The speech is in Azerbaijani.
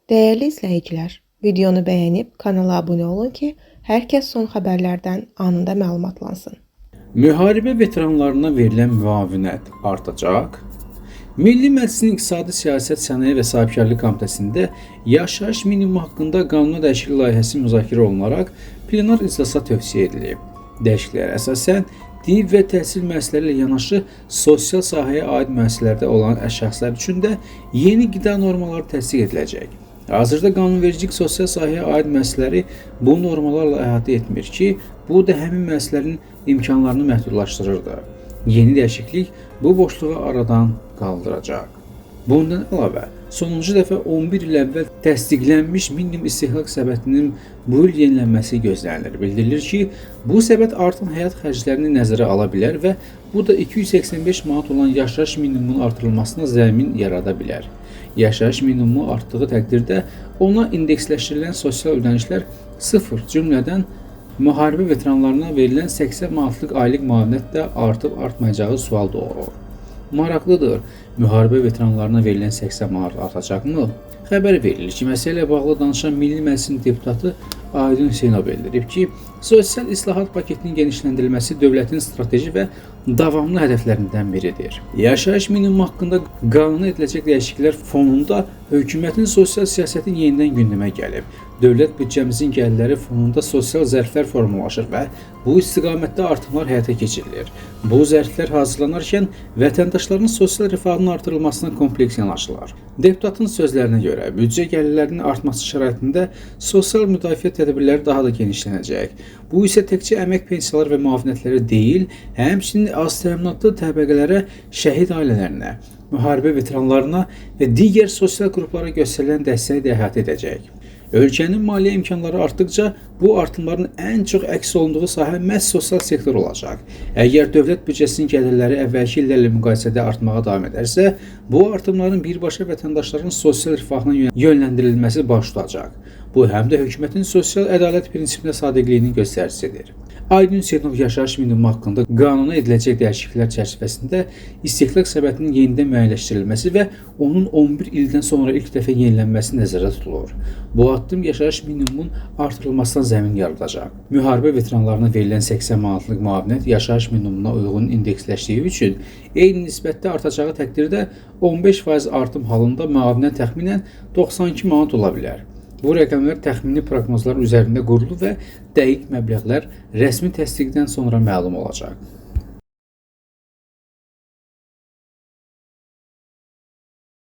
Değerli izləyicilər, videonu bəyənib kanala abunə olun ki, hər kəs son xəbərlərdən anında məlumatlansın. Müharibə veteranlarına verilən müavinət artacaq. Milli Məclisin İqtisadi Siyasət, Sənaye və Sahibkarlıq Komitəsində yaşayış minimumu haqqında qanuna dəyişiklik layihəsi müzakirə olunaraq plenar iclasa tövsiyə edilib. Dəyişikliklərə əsasən tibb və təhsil müəssisələri ilə yanaşı sosial sahəyə aid müəssisələrdə olan şəxslər üçün də yeni qida normaları təsdiq ediləcək. Hazırda qanunvericilik sosial sahəyə aid müəssisələri bu normalarla əhatə etmir ki, bu da həmin müəssisələrin imkanlarını məhdudlaşdırırdı. Yeni dəyişiklik bu boşluğu aradan qaldıracaq. Bundan əlavə, sonuncu dəfə 11 il əvvəl təsdiqlənmiş minimum istehlak səbətinin bu il yenilənməsi gözlənilir. Bildirilir ki, bu səbət artan həyat xərclərini nəzərə ala bilər və bu da 285 manat olan yaşayış minimumunun artırılmasına zəmin yarada bilər. Yaşayış minimumu artdığı təqdirdə ona indeksləşdirilən sosial ödənişlər sıfır, cümlədən müharibə veteranlarına verilən 80 manatlıq aylıq müavinət də artıb-artmayacağı sual doğurur. Maraqlıdır, müharibə veteranlarına verilən 80 manat artacaqmı? Xəbər verilir ki, məsələ ilə bağlı danışan Milli Məclisin deputatı Aydın Hüseynov bildirib ki, sosial islahat paketinin genişləndirilməsi dövlətin strateji və davamlı hədəflərindən biridir. Yaşayış minimumu haqqında qanuna ediləcək dəyişikliklər fonunda hökumətin sosial siyasəti yenidən gündəmə gəlib. Dövlət büdcəmizin gəlirləri fonunda sosial zərflər formalaşır və bu istiqamətdə artımlar həyata keçirilir. Bu zərflər hazırlanarkən vətəndaşların sosial rifahının artırılmasına kompleks yanaşılır. Deputatın sözlərinə görə büdcə gəlirlərinin artması şəraitində sosial müdafiə tədbirləri daha da genişlənəcək. Bu isə təkcə əmək pensiyaları və müavinətləri deyil, həmçinin az təminatlı təbəqələrə, şəhid ailələrinə, müharibə veteranlarına və digər sosial qruplara göstərilən dəstəyi də əhatə edəcək. Ölkənin maliyyə imkanları artdıqca bu artımların ən çox əks olunduğu sahə məhz sosial sektor olacaq. Əgər dövlət büdcəsinin gəlirləri əvvəlki illərlə müqayisədə artmağa davam edərsə, bu artımların birbaşa vətəndaşların sosial rifahına yönləndirilməsi baş tutacaq. Bu həm də hökumətin sosial ədalət prinsipinə sadiqliyinin göstəricisidir. Aydın Hüseynov yaşayış minimumu haqqında qanuna ediləcək dəyişikliklər çərçivəsində istehlak səbətinin yenidən müəyyənləşdirilməsi və onun 11 ildən sonra ilk dəfə yenilənməsi nəzərdə tutulur. Bu addım yaşayış minimumunun artırılmasına zəmin yaradacaq. Müharibə veteranlarına verilən 80 manatlıq müavinət yaşayış minimumuna uyğun indeksləşdiyi üçün eyni nisbətdə artacağı təqdirdə 15% artım halında müavinət təxminən 92 manat ola bilər. Bu rəqəmlər təxmini proqnozlar üzərində quruldu və dəqiq məbləğlər rəsmi təsdiqdən sonra məlum olacaq.